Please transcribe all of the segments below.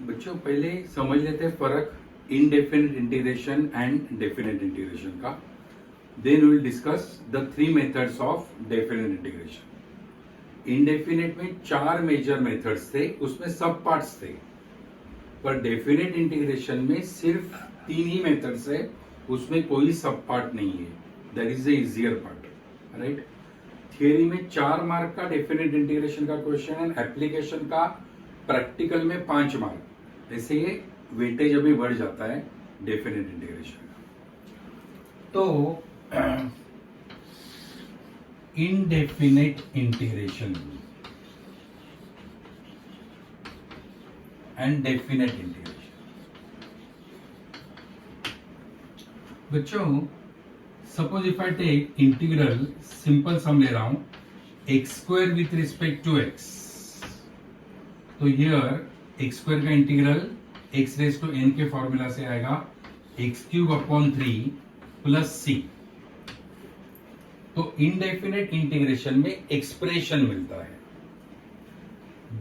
बच्चों पहले समझ लेते हैं फर्क indefinite integration and definite integration का. Then we will discuss the three methods of definite integration. Indefinite में 4 मेजर मेथड्स थे, उसमें सब पार्ट्स थे, पर डेफिनेट इंटीग्रेशन में सिर्फ 3 ही मेथड्स है, उसमें कोई सब पार्ट नहीं है. That is the easier part, right. Theory में 4 मार्क का डेफिनेट इंटीग्रेशन का क्वेश्चन एंड एप्लीकेशन का प्रैक्टिकल में 5 मार्क. ऐसे ये वेटेज अभी बढ़ जाता है डेफिनेट इंटीग्रेशन का. तो indefinite integration and definite integration. बच्चों suppose if I take integral, simple sum ले रहा हूं, x square with respect to x. तो हियर एक्स स्क्वायर का integral x raise to n के फॉर्मूला से आएगा x cube upon 3 plus C. तो इनडेफिनेट इंटीग्रेशन में एक्सप्रेशन मिलता है.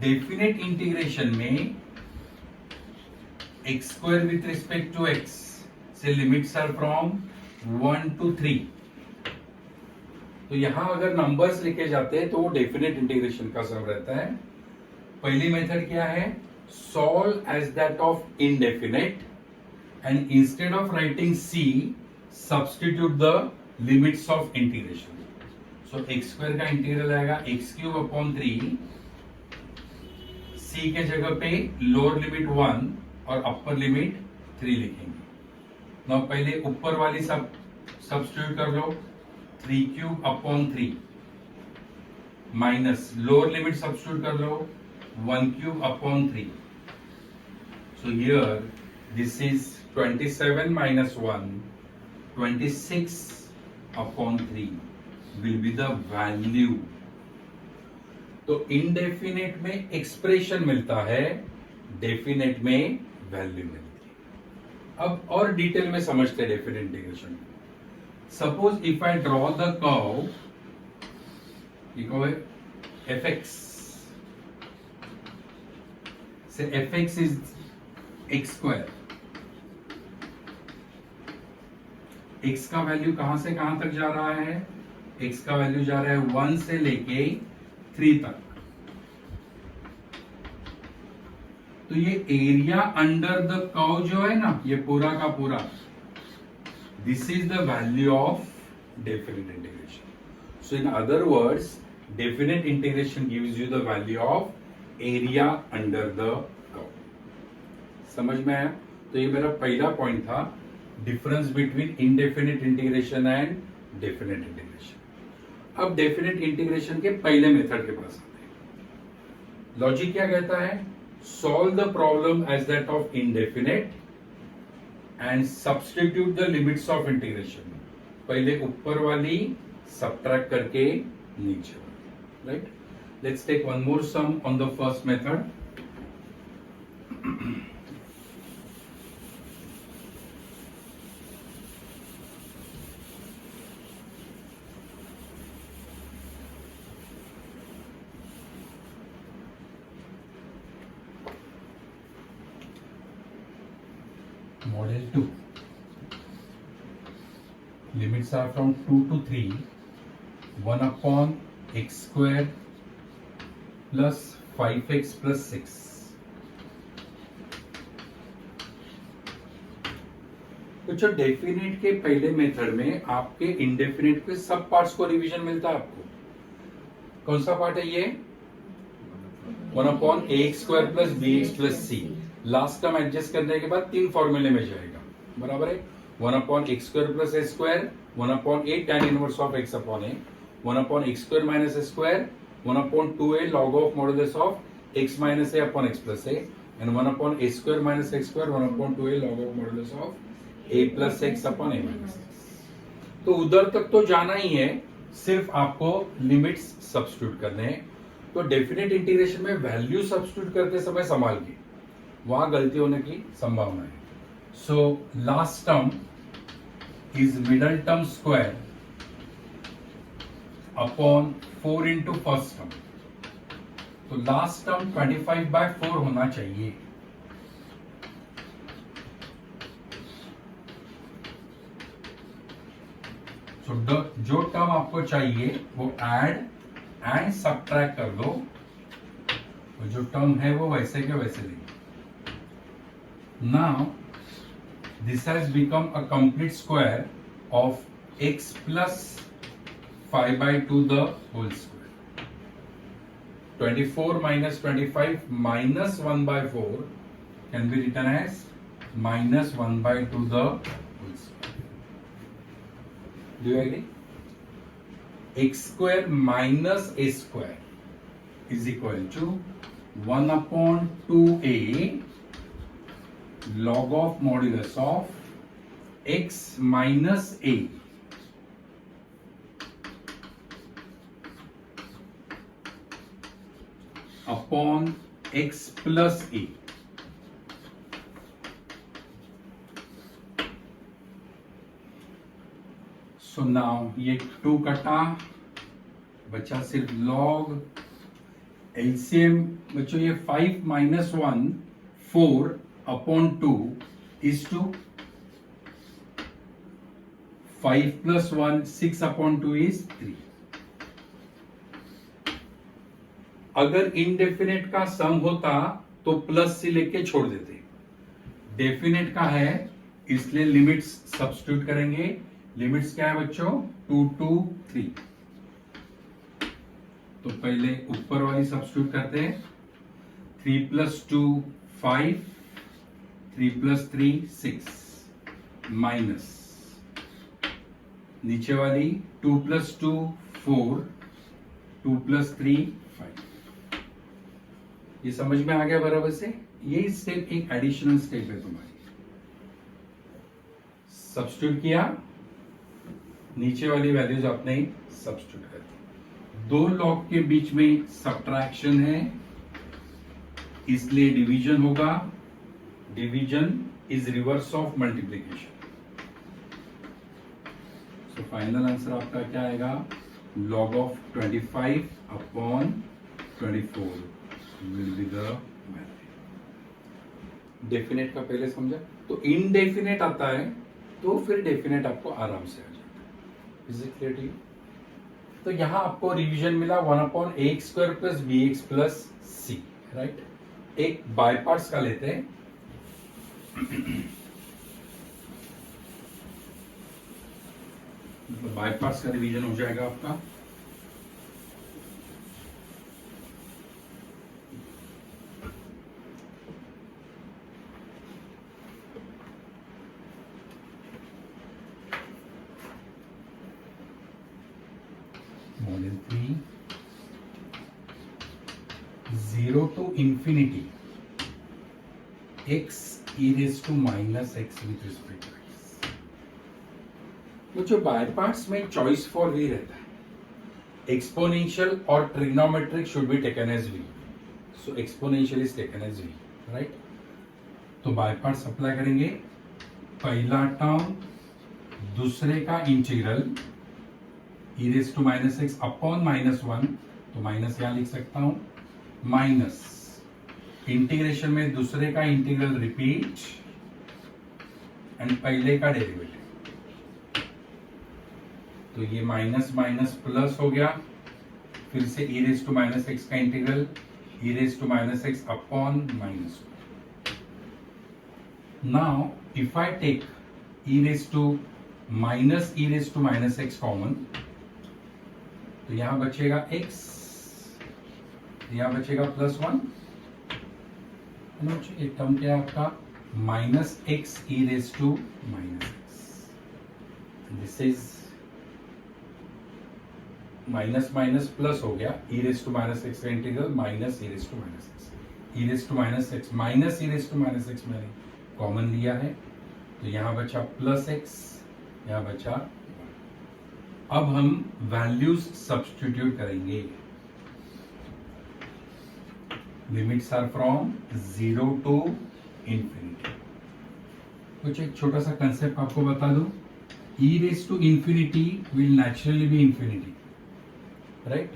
डेफिनेट इंटीग्रेशन में x square with respect to x से लिमिट्स आर फ्रॉम 1 to 3. तो यहां अगर नंबर्स लिखे जाते हैं तो वो डेफिनेट इंटीग्रेशन का सम रहता है. पहली मेथड क्या है, solve as that of indefinite and instead of writing C substitute the limits of integration. So x square का इंटीग्रल आएगा एक्स क्यूब अपॉन 3, सी के जगह पे लोअर लिमिट 1 और अपर लिमिट 3 लिखेंगे. नाउ पहले ऊपर वाली सब सब्स्टिट्यूट कर लो, 3 cube upon 3 minus lower limit substitute कर लो 1 cube upon 3. So here this is 27 minus 1, 26 upon 3 will be the value. तो इनडेफिनेट में एक्सप्रेशन मिलता है, डेफिनेट में वैल्यू मिलती है. अब और डिटेल में समझते हैं definite integration. Suppose if I draw the curve, लिखो है fx, से fx is x square. x का वैल्यू कहां से कहां तक जा रहा है, x का वैल्यू जा रहा है 1 से लेके 3 तक. तो ये एरिया अंडर द कर्व जो है ना, ये पूरा का पूरा, this is the value of definite integration. So in other words definite integration gives you the value of area under the curve. समझ में आया? तो ये मेरा पहला पॉइंट था, difference between indefinite integration and definite integration. अब डेफिनेट इंटीग्रेशन के पहले मेथड के पास आते हैं. लॉजिक क्या कहता है, solve the problem as that of indefinite and substitute the limits of integration. पहले ऊपर वाली subtract करके नीचे वाली, right? Let's take one more sum on the first method. Model 2. Limits are from 2 to 3, 1 upon x square plus 5x plus 6. तो जो definite के पहले मेथड में आपके इनडेफिनेट के सब पार्ट्स को रिवीजन मिलता है. आपको कौन सा पार्ट है ये, 1 upon ax square plus bx plus c. Last term adjust करने के बाद 3 फॉर्मूले में जाएगा, बराबर है. 1 upon x square plus A square, 1 upon A tan inverse of x upon A, 1 upon x square minus A square, 1 upon 2a log of modulus of x minus A upon x plus A, and 1 upon A square minus x square, 1 upon 2a log of modulus of A plus x upon A minus x. तो उधर तक तो जाना ही है, सिर्फ आपको limits substitute करने हैं. तो डेफिनेट इंटीग्रेशन में वैल्यू सब्स्टिट्यूट करते समय संभाल के, वहां गलती होने की संभावना है. So last term is middle term square upon 4 into first term. तो लास्ट टर्म 25/4 होना चाहिए. तो जो टर्म आपको चाहिए वो ऐड एंड सब्ट्रैक्ट कर दो, और जो टर्म है वो वैसे के वैसे लेंगे. Now this has become a complete square of x plus 5/2 the whole square. 24 minus 25 minus 1/4 can be written as minus 1/2 the whole square. Do you agree? X square minus a square is equal to 1 upon 2a log of modulus of x minus a upon x plus a. So now ये 2 कटा, बचा सिर्फ log. LCM बच्चों ये 5 minus 1 4 upon 2 is to 5 plus 1 6 upon 2 is 3. अगर indefinite का सम होता तो प्लस से लेके छोड़ देते. डेफिनेट का है इसलिए लिमिट्स सब्स्टिट्यूट करेंगे. लिमिट्स क्या है बच्चों? 2 2 3. तो पहले ऊपर वाली सब्स्टिट्यूट करते हैं. 3 plus 2 5, 3 plus 3 6 माइनस नीचे वाली 2 plus 2 4, 2 plus 3 5. ये समझ में आ गया बराबर से? ये स्टेप एक एडिशनल स्टेप है तुम्हारी. सब्स्टिट्यूट किया, नीचे वाली वैल्यूज आपने सब्स्टिट्यूट कर दी. 2 लॉग के बीच में सब्ट्रैक्शन है इसलिए डिवीजन होगा. Division is reverse of multiplication. So final answer आपका क्या आएगा? log of 25 upon 24 will be the value. Definite का पहले समझा, तो इनडेफिनेट आता है तो फिर डेफिनेट आपको आराम से आ जाता है. Is it clear to you? तो यहां आपको रिवीजन मिला 1 upon ax square plus bx plus c. Right. एक बाय पार्ट्स का लेते हैं. बाय पार्ट्स का रिवीजन हो जाएगा आपका. Model 3 0 to infinity x e raised to minus x with respect to x. तो जो बाय पार्ट्स में चॉइस फॉर v रहता है. एक्सपोनेंशियल और trigonometric should be taken as v. So exponential is taken as v. Right. तो by parts apply करेंगे. पहला term दूसरे का integral e raise to minus x upon minus 1, तो माइनस यहां लिख सकता हूं. माइनस इंटीग्रेशन में दूसरे का इंटीग्रल रिपीट एंड पहले का डेरिवेटिव. तो ये माइनस माइनस प्लस हो गया. फिर से e raise to minus x का integral e raise to minus x upon minus 1. Now if I take e raise to minus x common, तो यहां बचेगा x, यहां बचेगा प्लस 1. एक टर्म क्या है आपका? Minus x e raise to minus x. This is minus minus plus हो गया. E raise to minus x का integral minus e raise to minus x. E raise to minus x minus e raise to minus x मैंने common लिया है, तो यहां बचा plus x, यहां बचा. अब हम वैल्यूज सब्स्टिट्यूट करेंगे. Limits are from 0 to infinity. कुछ एक छोटा सा कंसेप्ट आपको बता दूं. e raise to infinity will naturally be infinity, right.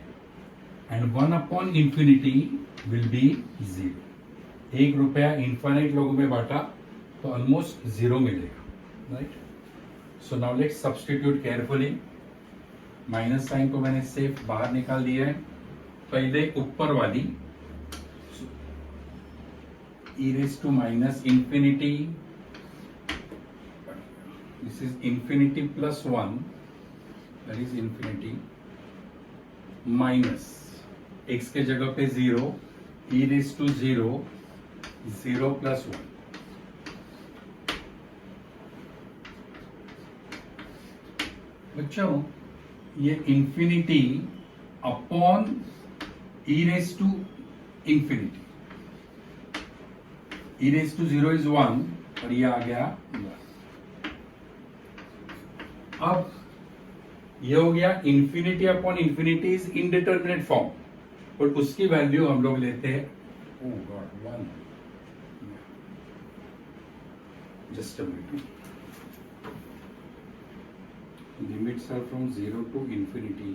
And 1 upon infinity will be 0. 1 रुपया इंफिनिट लोगों में बांटा तो ऑलमोस्ट 0 मिलेगा, right. So now let's substitute carefully. Minus sign को मैंने सेफ बाहर निकाल दिया है। पहले ऊपर वाली e raise to minus infinity, this is infinity plus 1, that is infinity minus x के जगह पे 0, e रेज टू 0, 0 प्लस 1। बच्चों ये infinity upon e raise to infinity, e raise to 0 is 1 और ये आ गया 1। अब ये हो गया infinity upon infinity is indeterminate form, और उसकी वैल्यू हम लोग लेते हैं 1। Just a minute, limits are from 0 to infinity,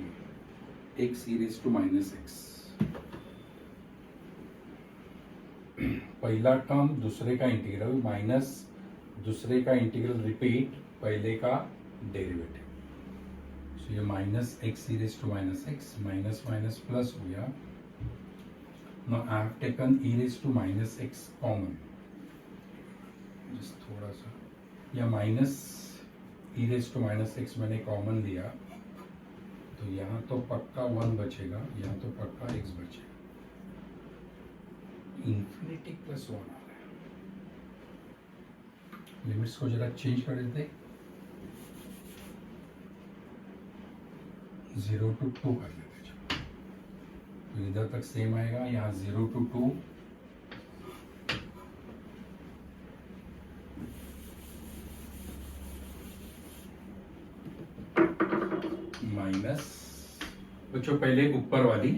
x e raise to minus x। पहला टर्म दूसरे का इंटीग्रल माइनस दूसरे का इंटीग्रल रिपीट पहले का डेरिवेटिव, सो ये minus x e raise to minus x, minus minus plus हो गया। Now I have taken e raise to minus x common, just थोड़ा सा, या minus e raise to minus x मैंने common लिया, तो यहाँ तो पक्का 1 बचेगा, यहाँ तो पक्का x बचेगा। इंफिनिटी प्लस 1 आ रहा है। लिमिट्स को जरा चेंज कर देते, 0 टू 2 कर देते। चलो तो इधर तक सेम आएगा, यहाँ 0 टू 2, माइनस, बच्चों पहले ऊपर वाली,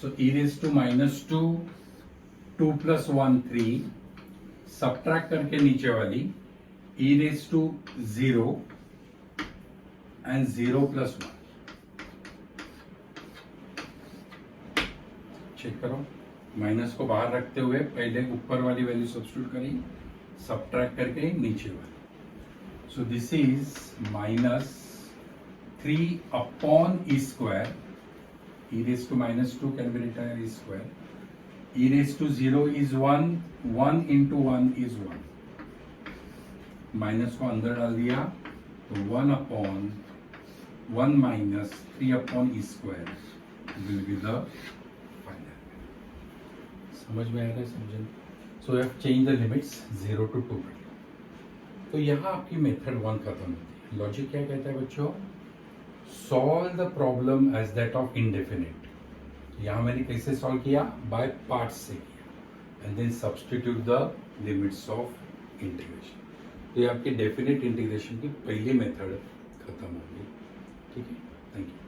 so e raise to minus 2, 2 plus 1 3, subtract करके नीचे वाली e raise to 0 and 0 plus 1। Check करो, माइनस को बाहर रखते हुए पहले ऊपर वाली वैल्यू सब्स्टिट्यूट करी, सब्ट्रैक्ट करके नीचे वाली, so this is minus 3 upon e square, e raise to minus 2 can be written e square, e raise to 0 is 1, 1 into 1 is 1, minus को अंदर डाल दिया तो 1 upon 1 minus 3 upon e square will be the final. समझ में आ रहा है? समझे? So you have change the limits 0 to 2। तो यहाँ आपकी मेथड 1 खत्म होती है। लॉजिक क्या कहता है बच्चों? Solve the problem as that of indefinite. यहाँ मैंने कैसे सॉल्व किया? बाय पार्ट्स से किया, and then substitute the limits of integration. तो ये आपके डेफिनेट इंटीग्रेशन की पहली मेथड खत्म होगी। ठीक है, थैंक यू।